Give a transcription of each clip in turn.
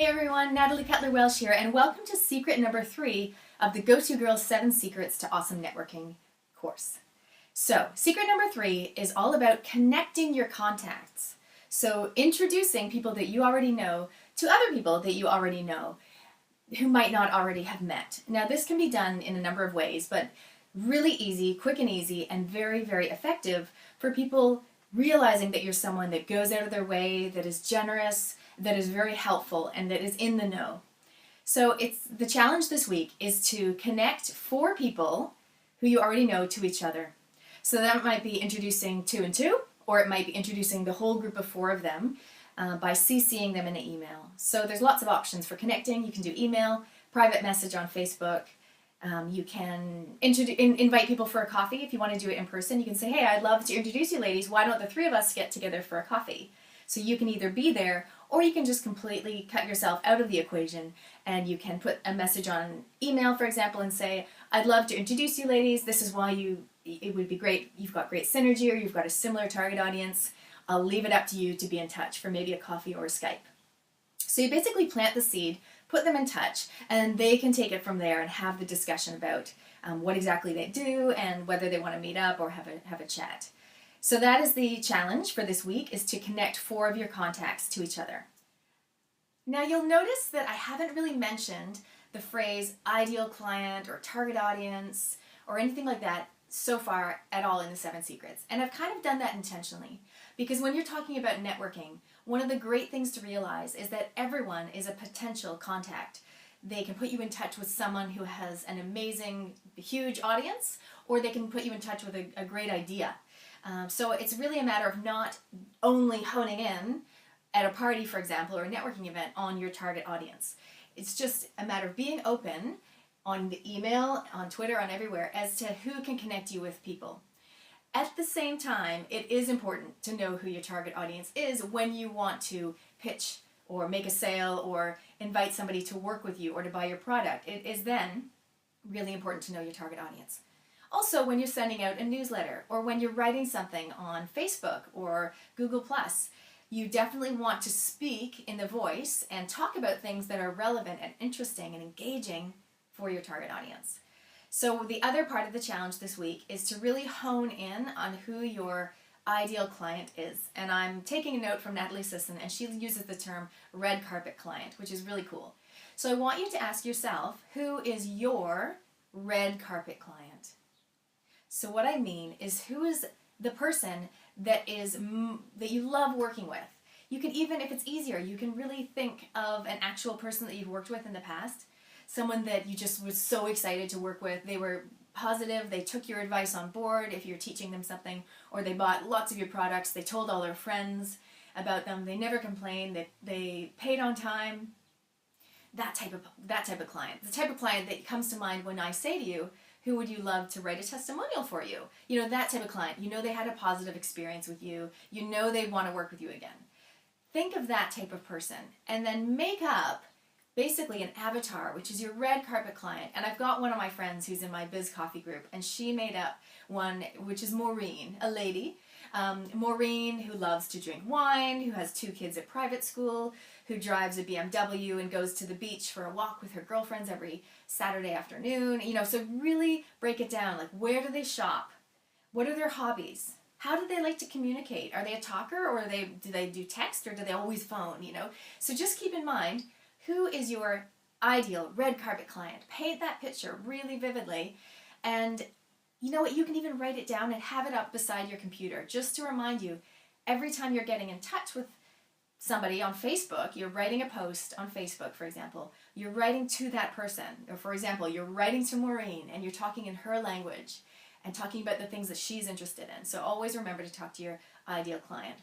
Hey everyone, Natalie Cutler-Welsh here, and welcome to secret number 3 of the Go-To Girls 7 Secrets to Awesome Networking course. So, secret number 3 is all about connecting your contacts. So, introducing people that you already know to other people that you already know who might not already have met. Now, this can be done in a number of ways, but really easy, quick and easy, and very, very effective for people realizing that you're someone that goes out of their way, that is generous, that is very helpful, and that is in the know. So the challenge this week is to connect 4 people who you already know to each other. So that might be introducing 2 and 2, or it might be introducing the whole group of 4 of them by CCing them in an email. So there's lots of options for connecting. You can do email, private message on Facebook. You can invite people for a coffee. If you want to do it in person, you can say, hey, I'd love to introduce you ladies. Why don't the 3 of us get together for a coffee? So you can either be there, or you can just completely cut yourself out of the equation, and you can put a message on email, for example, and say, I'd love to introduce you ladies. This is why it would be great. You've got great synergy, or you've got a similar target audience. I'll leave it up to you to be in touch for maybe a coffee or a Skype. So you basically plant the seed, put them in touch, and they can take it from there and have the discussion about what exactly they do and whether they want to meet up or have a chat. So that is the challenge for this week, is to connect 4 of your contacts to each other. Now you'll notice that I haven't really mentioned the phrase ideal client or target audience or anything like that so far at all in the 7 secrets. And I've kind of done that intentionally, because when you're talking about networking, one of the great things to realize is that everyone is a potential contact. They can put you in touch with someone who has an amazing, huge audience, or they can put you in touch with a great idea. So it's really a matter of not only honing in at a party, for example, or a networking event on your target audience. It's just a matter of being open on the email, on Twitter, on everywhere, as to who can connect you with people. At the same time, it is important to know who your target audience is when you want to pitch or make a sale or invite somebody to work with you or to buy your product. It is then really important to know your target audience. Also, when you're sending out a newsletter or when you're writing something on Facebook or Google+, you definitely want to speak in the voice and talk about things that are relevant and interesting and engaging for your target audience. So the other part of the challenge this week is to really hone in on who your ideal client is. And I'm taking a note from Natalie Sisson, and she uses the term red carpet client, which is really cool. So I want you to ask yourself, who is your red carpet client? So what I mean is, who is the person that you love working with? You can, even if it's easier, you can really think of an actual person that you've worked with in the past, someone that you just was so excited to work with. They were positive, they took your advice on board if you're teaching them something, or they bought lots of your products, they told all their friends about them, they never complained, they paid on time. That type of client. The type of client that comes to mind when I say to you, who would you love to write a testimonial for you? You know, that type of client. You know they had a positive experience with you. You know they want to work with you again. Think of that type of person and then make up basically an avatar, which is your red carpet client. And I've got one of my friends who's in my Biz Coffee group, and she made up one, which is Maureen, a lady. Maureen, who loves to drink wine, who has 2 kids at private school, who drives a BMW and goes to the beach for a walk with her girlfriends every Saturday afternoon. You know, so really break it down. Like, where do they shop? What are their hobbies? How do they like to communicate? Are they a talker, or do they do text, or do they always phone, you know? So just keep in mind, who is your ideal red carpet client? Paint that picture really vividly, and you know what, you can even write it down and have it up beside your computer, just to remind you, every time you're getting in touch with somebody on Facebook, you're writing a post on Facebook, for example, you're writing to that person, or for example, you're writing to Maureen, and you're talking in her language, and talking about the things that she's interested in. So always remember to talk to your ideal client.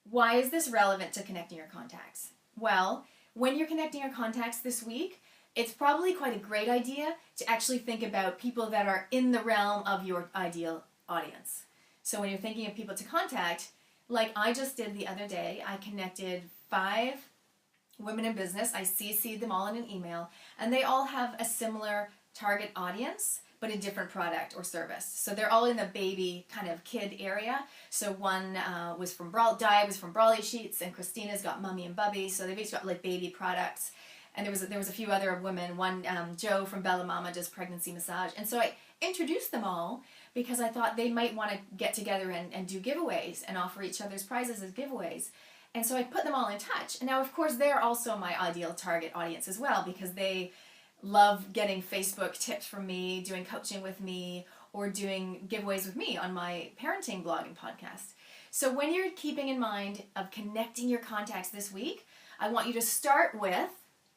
Why is this relevant to connecting your contacts? Well, when you're connecting your contacts this week, it's probably quite a great idea to actually think about people that are in the realm of your ideal audience. So when you're thinking of people to contact, like I just did the other day, I connected 5 women in business. I CC'd them all in an email, and they all have a similar target audience, but a different product or service. So they're all in the baby kind of kid area. So one was from Di was from Brawley Sheets, and Christina's got Mummy and Bubby. So they've each got like baby products. And there was a few other women. One, Joe from Bella Mama does pregnancy massage. And so I introduced them all because I thought they might want to get together and do giveaways and offer each other's prizes as giveaways. And so I put them all in touch. And now, of course, they're also my ideal target audience as well, because they love getting Facebook tips from me, doing coaching with me, or doing giveaways with me on my parenting blog and podcast. So when you're keeping in mind of connecting your contacts this week, I want you to start with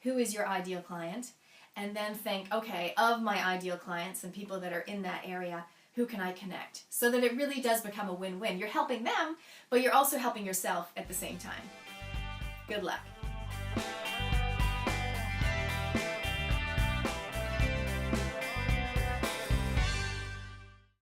who is your ideal client, and then think, okay, of my ideal clients and people that are in that area, who can I connect? So that it really does become a win-win. You're helping them, but you're also helping yourself at the same time. Good luck.